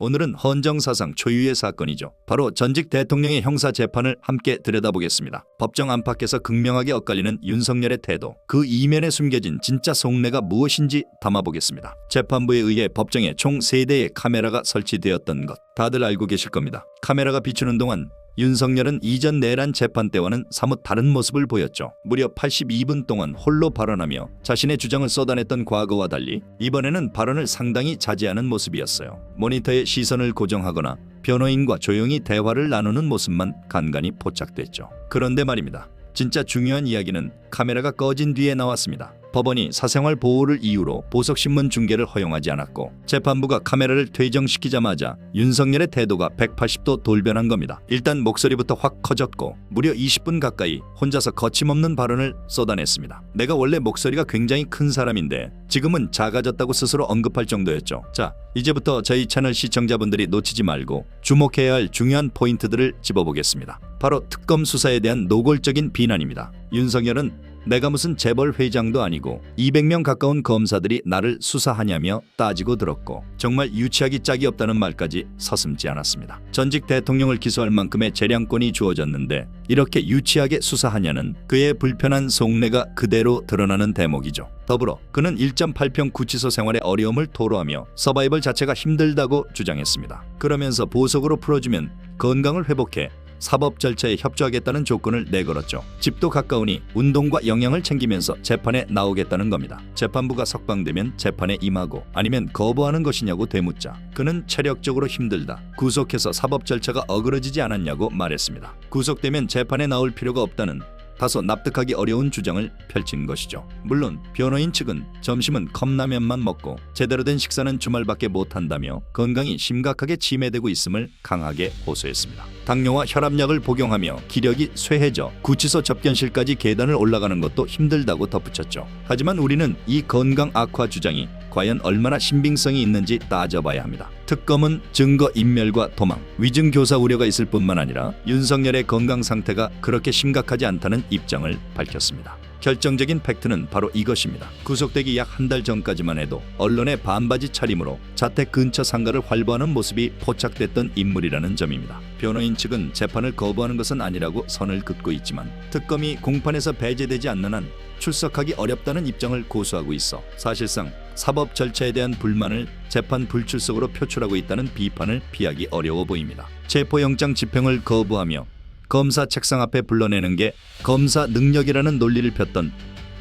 오늘은 헌정사상 초유의 사건이죠. 바로 전직 대통령의 형사 재판을 함께 들여다보겠습니다. 법정 안팎에서 극명하게 엇갈리는 윤석열의 태도, 그 이면에 숨겨진 진짜 속내가 무엇인지 담아보겠습니다. 재판부에 의해 법정에 총 3대의 카메라가 설치되었던 것 다들 알고 계실 겁니다. 카메라가 비추는 동안 윤석열은 이전 내란 재판 때와는 사뭇 다른 모습을 보였죠. 무려 82분 동안 홀로 발언하며 자신의 주장을 쏟아냈던 과거와 달리 이번에는 발언을 상당히 자제하는 모습이었어요. 모니터에 시선을 고정하거나 변호인과 조용히 대화를 나누는 모습만 간간히 포착됐죠. 그런데 말입니다. 진짜 중요한 이야기는 카메라가 꺼진 뒤에 나왔습니다. 법원이 사생활 보호를 이유로 보석신문 중계를 허용하지 않았고 재판부가 카메라를 퇴정시키자마자 윤석열의 태도가 180도 돌변한 겁니다. 일단 목소리부터 확 커졌고 무려 20분 가까이 혼자서 거침없는 발언을 쏟아냈습니다. 내가 원래 목소리가 굉장히 큰 사람인데 지금은 작아졌다고 스스로 언급할 정도였죠. 자, 이제부터 저희 채널 시청자분들이 놓치지 말고 주목해야 할 중요한 포인트들을 짚어보겠습니다. 바로 특검 수사에 대한 노골적인 비난입니다. 윤석열은 내가 무슨 재벌 회장도 아니고 200명 가까운 검사들이 나를 수사하냐며 따지고 들었고 정말 유치하기 짝이 없다는 말까지 서슴지 않았습니다. 전직 대통령을 기소할 만큼의 재량권이 주어졌는데 이렇게 유치하게 수사하냐는 그의 불편한 속내가 그대로 드러나는 대목이죠. 더불어 그는 1.8평 구치소 생활의 어려움을 토로하며 서바이벌 자체가 힘들다고 주장했습니다. 그러면서 보석으로 풀어주면 건강을 회복해 사법 절차에 협조하겠다는 조건을 내걸었죠. 집도 가까우니 운동과 영양을 챙기면서 재판에 나오겠다는 겁니다. 재판부가 석방되면 재판에 임하고 아니면 거부하는 것이냐고 되묻자 그는 체력적으로 힘들다, 구속해서 사법 절차가 어그러지지 않았냐고 말했습니다. 구속되면 재판에 나올 필요가 없다는 다소 납득하기 어려운 주장을 펼친 것이죠. 물론 변호인 측은 점심은 컵라면만 먹고 제대로 된 식사는 주말밖에 못한다며 건강이 심각하게 침해되고 있음을 강하게 호소했습니다. 당뇨와 혈압약을 복용하며 기력이 쇠해져 구치소 접견실까지 계단을 올라가는 것도 힘들다고 덧붙였죠. 하지만 우리는 이 건강 악화 주장이 과연 얼마나 신빙성이 있는지 따져봐야 합니다. 특검은 증거 인멸과 도망, 위증 교사 우려가 있을 뿐만 아니라 윤석열의 건강 상태가 그렇게 심각하지 않다는 입장을 밝혔습니다. 결정적인 팩트는 바로 이것입니다. 구속되기 약 한 달 전까지만 해도 언론의 반바지 차림으로 자택 근처 상가를 활보하는 모습이 포착됐던 인물이라는 점입니다. 변호인 측은 재판을 거부하는 것은 아니라고 선을 긋고 있지만 특검이 공판에서 배제되지 않는 한 출석하기 어렵다는 입장을 고수하고 있어 사실상 사법 절차에 대한 불만을 재판 불출석으로 표출하고 있다는 비판을 피하기 어려워 보입니다. 체포영장 집행을 거부하며 검사 책상 앞에 불러내는 게 검사 능력이라는 논리를 폈던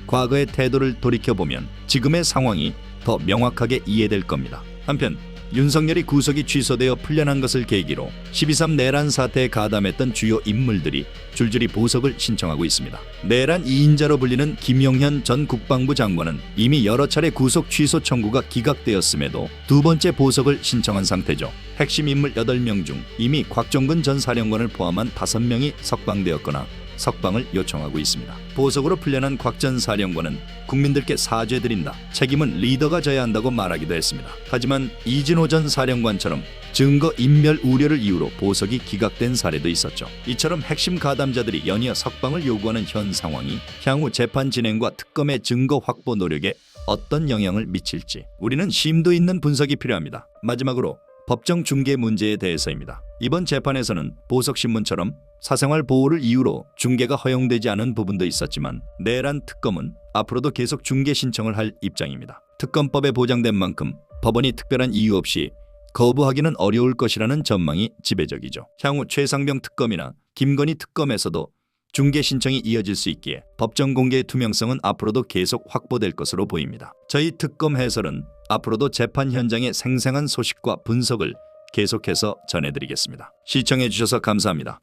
과거의 태도를 돌이켜보면 지금의 상황이 더 명확하게 이해될 겁니다. 한편 윤석열이 구속이 취소되어 풀려난 것을 계기로 12.3 내란 사태에 가담했던 주요 인물들이 줄줄이 보석을 신청하고 있습니다. 내란 2인자로 불리는 김용현 전 국방부 장관은 이미 여러 차례 구속 취소 청구가 기각되었음에도 두 번째 보석을 신청한 상태죠. 핵심 인물 8명 중 이미 곽종근 전 사령관을 포함한 5명이 석방되었거나 석방을 요청하고 있습니다. 보석으로 풀려난 곽 전 사령관은 국민들께 사죄드린다, 책임은 리더가 져야 한다고 말하기도 했습니다. 하지만 이진호 전 사령관처럼 증거 인멸 우려를 이유로 보석이 기각된 사례도 있었죠. 이처럼 핵심 가담자들이 연이어 석방을 요구하는 현 상황이 향후 재판 진행과 특검의 증거 확보 노력에 어떤 영향을 미칠지 우리는 심도 있는 분석이 필요합니다. 마지막으로 법정 중계 문제에 대해서입니다. 이번 재판에서는 보석신문처럼 사생활 보호를 이유로 중계가 허용되지 않은 부분도 있었지만 내란 특검은 앞으로도 계속 중계 신청을 할 입장입니다. 특검법에 보장된 만큼 법원이 특별한 이유 없이 거부하기는 어려울 것이라는 전망이 지배적이죠. 향후 최상병 특검이나 김건희 특검에서도 중계 신청이 이어질 수 있기에 법정 공개의 투명성은 앞으로도 계속 확보될 것으로 보입니다. 저희 특검 해설은 앞으로도 재판 현장의 생생한 소식과 분석을 계속해서 전해드리겠습니다. 시청해주셔서 감사합니다.